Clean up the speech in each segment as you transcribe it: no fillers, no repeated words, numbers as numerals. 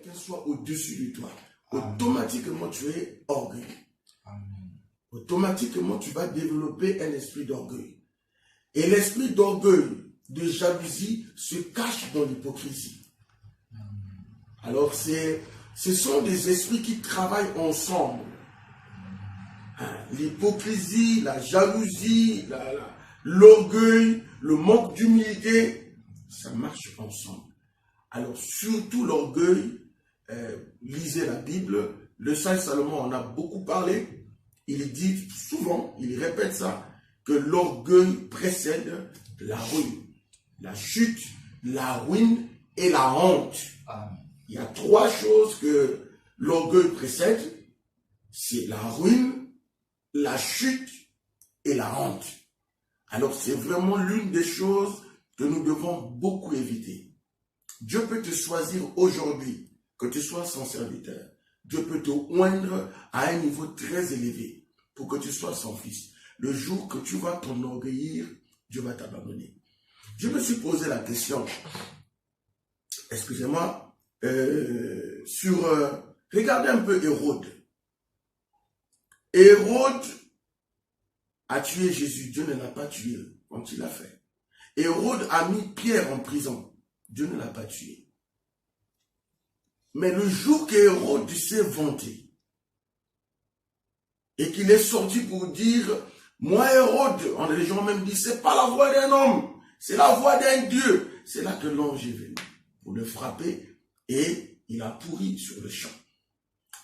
quelqu'un soit au-dessus de toi, automatiquement tu es orgueilleux. Automatiquement tu vas développer un esprit d'orgueil. Et l'esprit d'orgueil, de jalousie, se cache dans l'hypocrisie. Alors ce sont des esprits qui travaillent ensemble. L'hypocrisie, la jalousie, l'orgueil, le manque d'humilité, ça marche ensemble. Alors surtout l'orgueil, lisez la Bible, le sage Salomon en a beaucoup parlé, il dit souvent, il répète ça, que l'orgueil précède la ruine, la chute, la ruine et la honte. Amen. Il y a trois choses que l'orgueil précède, c'est la ruine, la chute et la honte. Alors c'est vraiment l'une des choses que nous devons beaucoup éviter. Dieu peut te choisir aujourd'hui, que tu sois son serviteur. Dieu peut te oindre à un niveau très élevé pour que tu sois son fils. Le jour que tu vas t'enorgueillir, Dieu va t'abandonner. Je me suis posé la question, excusez-moi, regardez un peu Hérode. Hérode a tué Jésus, Dieu ne l'a pas tué quand il l'a fait. Hérode a mis Pierre en prison, Dieu ne l'a pas tué. Mais le jour qu'Hérode s'est vanté et qu'il est sorti pour dire, moi Hérode, les gens même disent, c'est pas la voix d'un homme, c'est la voix d'un Dieu. C'est là que l'ange est venu pour le frapper et il a pourri sur le champ.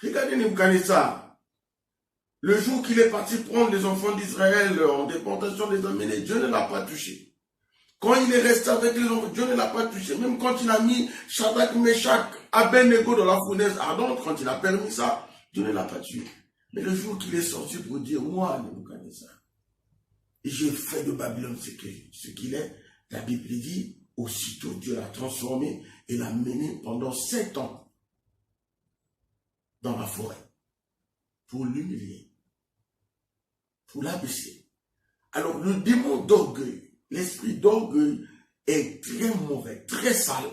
Regardez Nebuchadnezzar. Le jour qu'il est parti prendre les enfants d'Israël en déportation les amener, Dieu ne l'a pas touché. Quand il est resté avec les enfants, Dieu ne l'a pas touché. Même quand il a mis Shadrach, Meshach, Abednego dans la fournaise ardente, quand il a permis ça, Dieu ne l'a pas tué. Mais le jour qu'il est sorti pour dire, moi, Nebuchadnezzar, j'ai fait de Babylone ce qu'il est, la Bible dit, aussitôt Dieu l'a transformé et l'a mené pendant 7 ans dans la forêt pour l'humilier, pour l'abaisser. Alors le démon d'orgueil, l'esprit d'orgueil est très mauvais, très sale.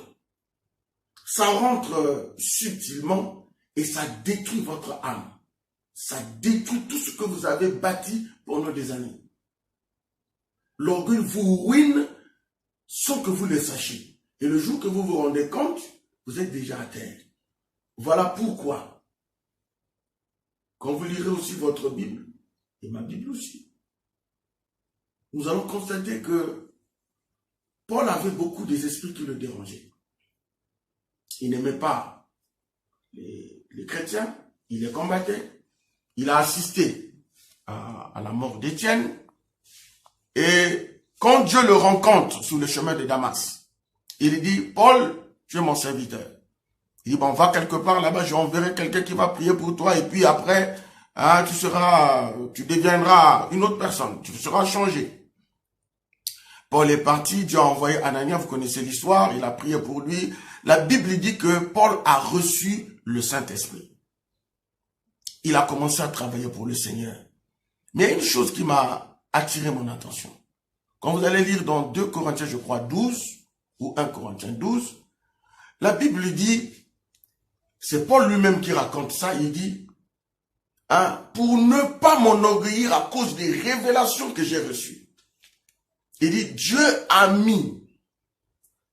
Ça rentre subtilement et ça détruit votre âme. Ça détruit tout ce que vous avez bâti pendant des années. L'orgueil vous ruine sans que vous le sachiez. Et le jour que vous vous rendez compte, vous êtes déjà à terre. Voilà pourquoi, quand vous lirez aussi votre Bible, et ma Bible aussi, nous allons constater que Paul avait beaucoup des esprits qui le dérangeaient. Il n'aimait pas les chrétiens, il les combattait. Il a assisté à la mort d'Étienne. Et quand Dieu le rencontre sur le chemin de Damas, il dit, Paul, tu es mon serviteur. Il dit, bon, va quelque part là-bas, j'enverrai quelqu'un qui va prier pour toi. Et puis après, tu deviendras une autre personne. Tu seras changé. Paul est parti, Dieu a envoyé Anania, vous connaissez l'histoire, il a prié pour lui. La Bible dit que Paul a reçu le Saint-Esprit. Il a commencé à travailler pour le Seigneur. Mais il y a une chose qui m'a attiré mon attention. Quand vous allez lire dans 2 Corinthiens, je crois, 12, ou 1 Corinthiens 12, la Bible dit, c'est Paul lui-même qui raconte ça, il dit, pour ne pas m'enorgueillir à cause des révélations que j'ai reçues. Il dit, Dieu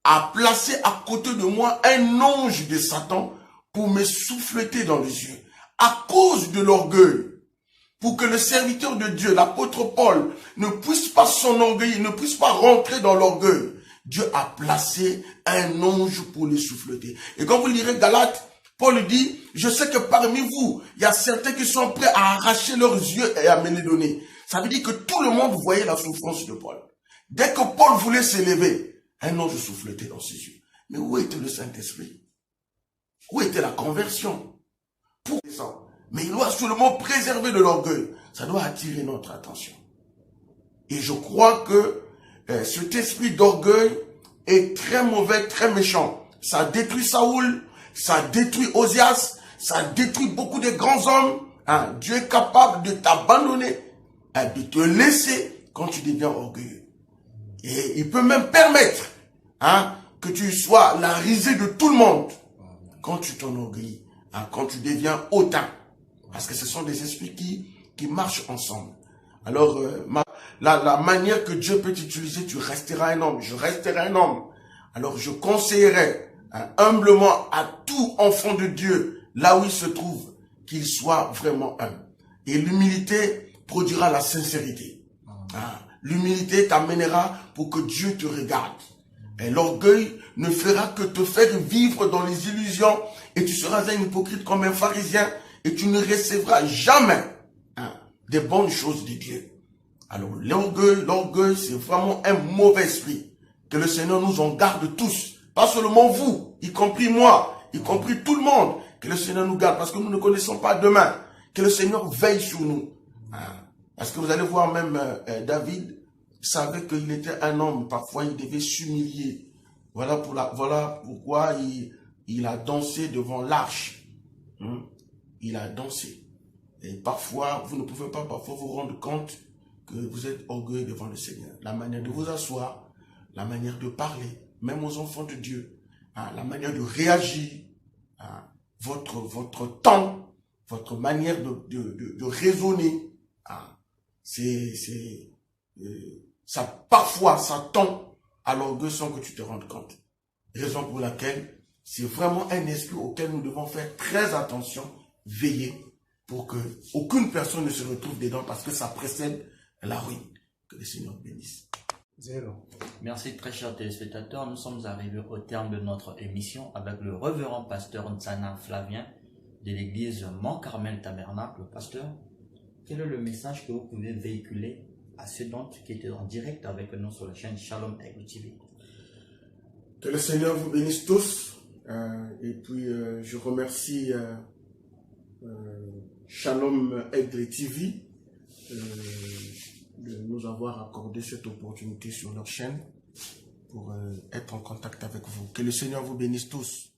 a placé à côté de moi un ange de Satan pour me souffleter dans les yeux. À cause de l'orgueil, pour que le serviteur de Dieu, l'apôtre Paul, ne puisse pas s'enorgueillir, ne puisse pas rentrer dans l'orgueil. Dieu a placé un ange pour le souffleter. Et quand vous lirez Galates, Paul dit, je sais que parmi vous, il y a certains qui sont prêts à arracher leurs yeux et à me les donner. Ça veut dire que tout le monde voyait la souffrance de Paul. Dès que Paul voulait s'élever, un ange souffletait dans ses yeux. Mais où était le Saint-Esprit? Où était la conversion? Pour ça. Mais il doit seulement préserver de l'orgueil. Ça doit attirer notre attention. Et je crois que cet esprit d'orgueil est très mauvais, très méchant. Ça détruit Saoul, ça détruit Osias, ça détruit beaucoup de grands hommes. Dieu est capable de t'abandonner, de te laisser quand tu deviens orgueilleux. Et il peut même permettre que tu sois la risée de tout le monde. quand tu t'enorgueillis, quand tu deviens hautain, parce que ce sont des esprits qui marchent ensemble. Alors, la manière que Dieu peut t'utiliser, tu resteras un homme, je resterai un homme. Alors, je conseillerais humblement à tout enfant de Dieu, là où il se trouve, qu'il soit vraiment humble. Et l'humilité produira la sincérité. L'humilité t'amènera pour que Dieu te regarde. Et l'orgueil ne fera que te faire vivre dans les illusions et tu seras un hypocrite comme un pharisien et tu ne recevras jamais des bonnes choses de Dieu. Alors l'orgueil, c'est vraiment un mauvais esprit. Que le Seigneur nous en garde tous. Pas seulement vous, y compris moi, y compris tout le monde. Que le Seigneur nous garde parce que nous ne connaissons pas demain. Que le Seigneur veille sur nous. Parce que vous allez voir même David savait qu'il était un homme. Parfois, il devait s'humilier. Voilà pourquoi il a dansé devant l'arche. Il a dansé. Et parfois, vous ne pouvez pas parfois vous rendre compte que vous êtes orgueilleux devant le Seigneur. La manière de vous asseoir, la manière de parler, même aux enfants de Dieu, la manière de réagir, votre temps, votre manière de raisonner, parfois ça tend à l'orgueil sans que tu te rendes compte. Raison pour laquelle c'est vraiment un esprit auquel nous devons faire très attention, veiller pour que aucune personne ne se retrouve dedans parce que ça précède la ruine. Que le Seigneur bénisse. Merci très chers téléspectateurs. Nous sommes arrivés au terme de notre émission avec le révérend pasteur Nzana Flavien de l'église Mont-Carmel Tabernacle. Pasteur, quel est le message que vous pouvez véhiculer à ceux d'entre qui étaient en direct avec nous sur la chaîne Shalom Aigle TV? Que le Seigneur vous bénisse tous. Et puis je remercie Shalom Aigle TV de nous avoir accordé cette opportunité sur leur chaîne pour être en contact avec vous. Que le Seigneur vous bénisse tous.